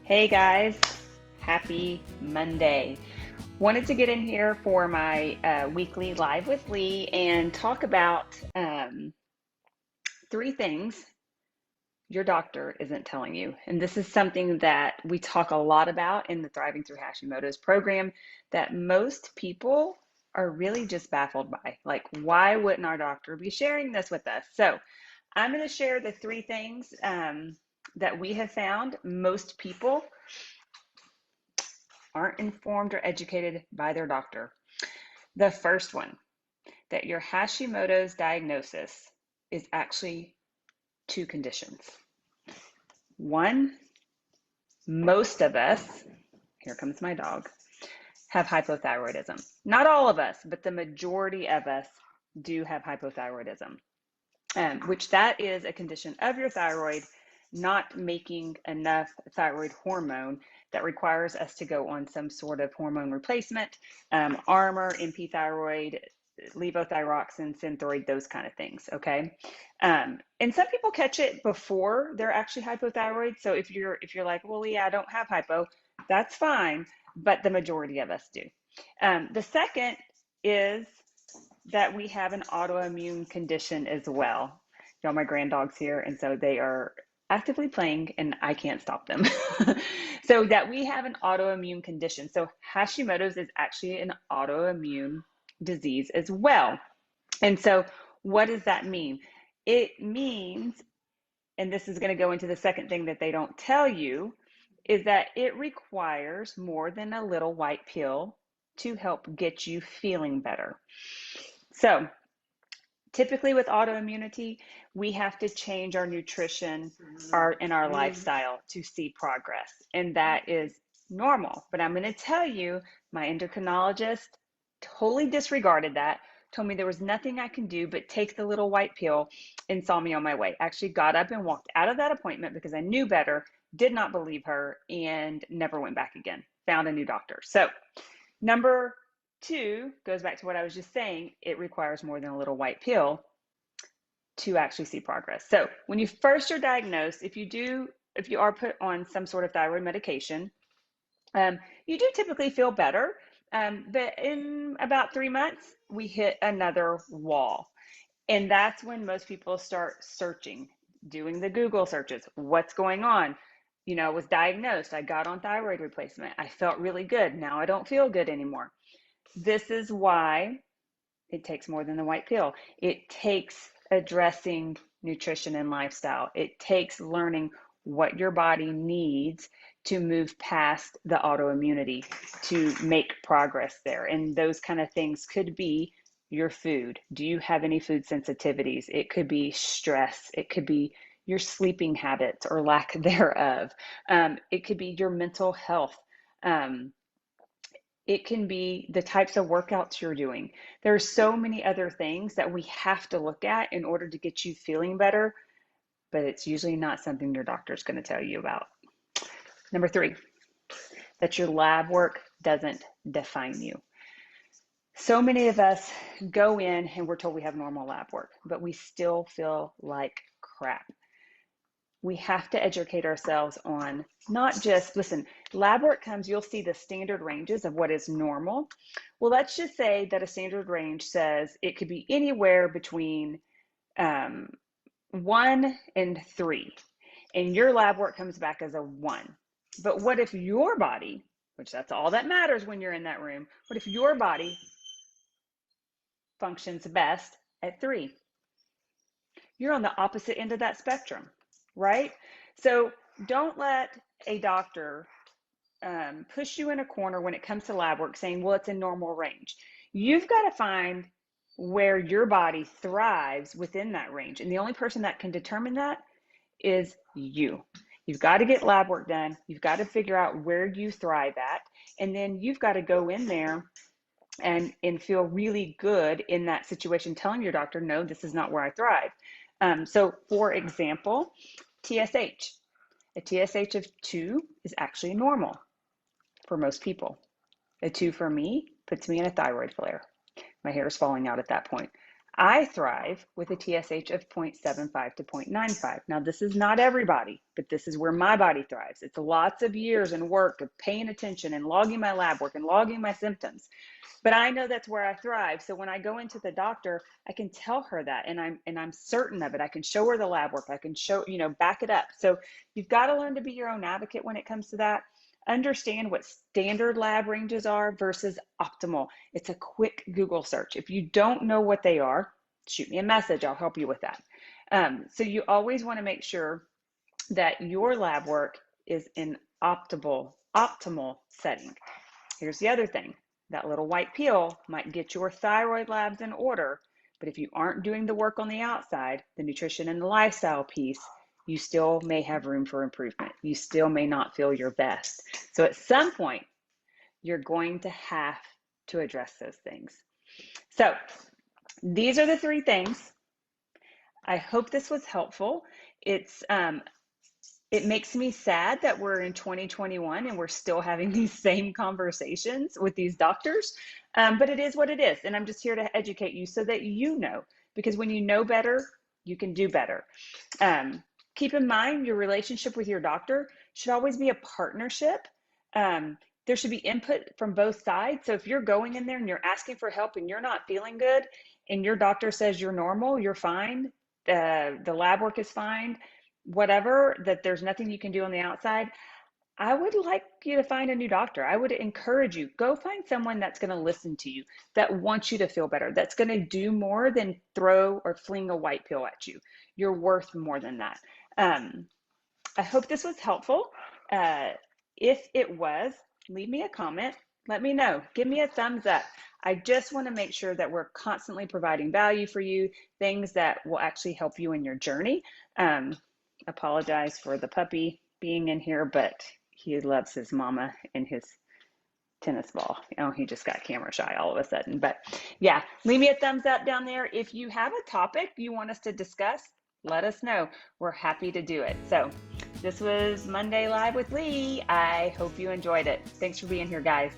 Hey guys, happy Monday. Wanted to get in here for my weekly live with Leigh and talk about three things your doctor isn't telling you. And this is something that we talk a lot about in the Thriving Through Hashimoto's program that most people are really just baffled by. Like, why wouldn't our doctor be sharing this with us? So I'm going to share the three things that we have found most people aren't informed or educated by their doctor. The first one, that your Hashimoto's diagnosis is actually two conditions. One, most of us, here comes my dog, have hypothyroidism. Not all of us, but the majority of us do have hypothyroidism, which that is a condition of your thyroid not making enough thyroid hormone that requires us to go on some sort of hormone replacement, Armour, MP thyroid, levothyroxine, Synthroid, those kind of things. Okay, and some people catch it before they're actually hypothyroid. So if you're like, well, yeah, I don't have hypo, that's fine, but the majority of us do. The second is that we have an autoimmune condition as well. Y'all, my granddogs here, and so they are actively playing and I can't stop them. So that we have an autoimmune condition. So Hashimoto's is actually an autoimmune disease as well. And so what does that mean? It means, and this is going to go into the second thing that they don't tell you, is that it requires more than a little white pill to help get you feeling better. So typically with autoimmunity, we have to change our nutrition and our lifestyle to see progress. And that is normal. But I'm going to tell you, my endocrinologist totally disregarded that, told me there was nothing I can do but take the little white pill, and saw me on my way. Actually got up and walked out of that appointment because I knew better, did not believe her, and never went back again. Found a new doctor. So number two goes back to what I was just saying. It requires more than a little white pill to actually see progress. So when you first are diagnosed, if you are put on some sort of thyroid medication, you do typically feel better. But in about 3 months, we hit another wall. And that's when most people start searching, doing the Google searches. What's going on? I was diagnosed. I got on thyroid replacement. I felt really good. Now I don't feel good anymore. This is why it takes more than the white pill. It takes addressing nutrition and lifestyle. It takes learning what your body needs to move past the autoimmunity, to make progress there. And those kind of things could be your food. Do you have any food sensitivities? It could be stress. It could be your sleeping habits or lack thereof. It could be your mental health. It can be the types of workouts you're doing. There are so many other things that we have to look at in order to get you feeling better, but it's usually not something your doctor's going to tell you about. Number three, that your lab work doesn't define you. So many of us go in and we're told we have normal lab work, but we still feel like crap. We have to educate ourselves on not just, listen, lab work comes, you'll see the standard ranges of what is normal. Well, let's just say that a standard range says it could be anywhere between 1 and 3, and your lab work comes back as a 1. But what if your body, which that's all that matters when you're in that room, what if your body functions best at 3? You're on the opposite end of that spectrum, right? So don't let a doctor push you in a corner when it comes to lab work saying, well, it's in normal range. You've got to find where your body thrives within that range. And the only person that can determine that is you. You've got to get lab work done. You've got to figure out where you thrive at. And then you've got to go in there and feel really good in that situation, telling your doctor, no, this is not where I thrive. So for example, TSH. A TSH of 2 is actually normal for most people. A 2 for me puts me in a thyroid flare. My hair is falling out at that point. I thrive with a TSH of 0.75 to 0.95. Now, this is not everybody, but this is where my body thrives. It's lots of years and work of paying attention and logging my lab work and logging my symptoms. But I know that's where I thrive. So when I go into the doctor, I can tell her that, and I'm certain of it. I can show her the lab work. I can show, back it up. So you've got to learn to be your own advocate when it comes to that. Understand what standard lab ranges are versus optimal. It's a quick Google search. If you don't know what they are, shoot me a message. I'll help you with that. So you always want to make sure that your lab work is in optimal setting. Here's the other thing. That little white pill might get your thyroid labs in order, but if you aren't doing the work on the outside, the nutrition and the lifestyle piece, you still may have room for improvement. You still may not feel your best. So at some point, you're going to have to address those things. So these are the 3 things. I hope this was helpful. It makes me sad that we're in 2021 and we're still having these same conversations with these doctors, but it is what it is. And I'm just here to educate you so that you know, because when you know better, you can do better. Keep in mind, your relationship with your doctor should always be a partnership. There should be input from both sides. So if you're going in there and you're asking for help and you're not feeling good and your doctor says you're normal, you're fine, the lab work is fine, whatever, that there's nothing you can do on the outside, I would like you to find a new doctor. I would encourage you, go find someone that's going to listen to you, that wants you to feel better, that's going to do more than throw or fling a white pill at you. You're worth more than that. I hope this was helpful. If it was, leave me a comment. Let me know. Give me a thumbs up. I just want to make sure that we're constantly providing value for you, things that will actually help you in your journey. Apologize for the puppy being in here, but he loves his mama and his tennis ball. Oh, he just got camera shy all of a sudden. But yeah, leave me a thumbs up down there. If you have a topic you want us to discuss, let us know. We're happy to do it. So this was Monday Live with Leigh. I hope you enjoyed it. Thanks for being here, guys.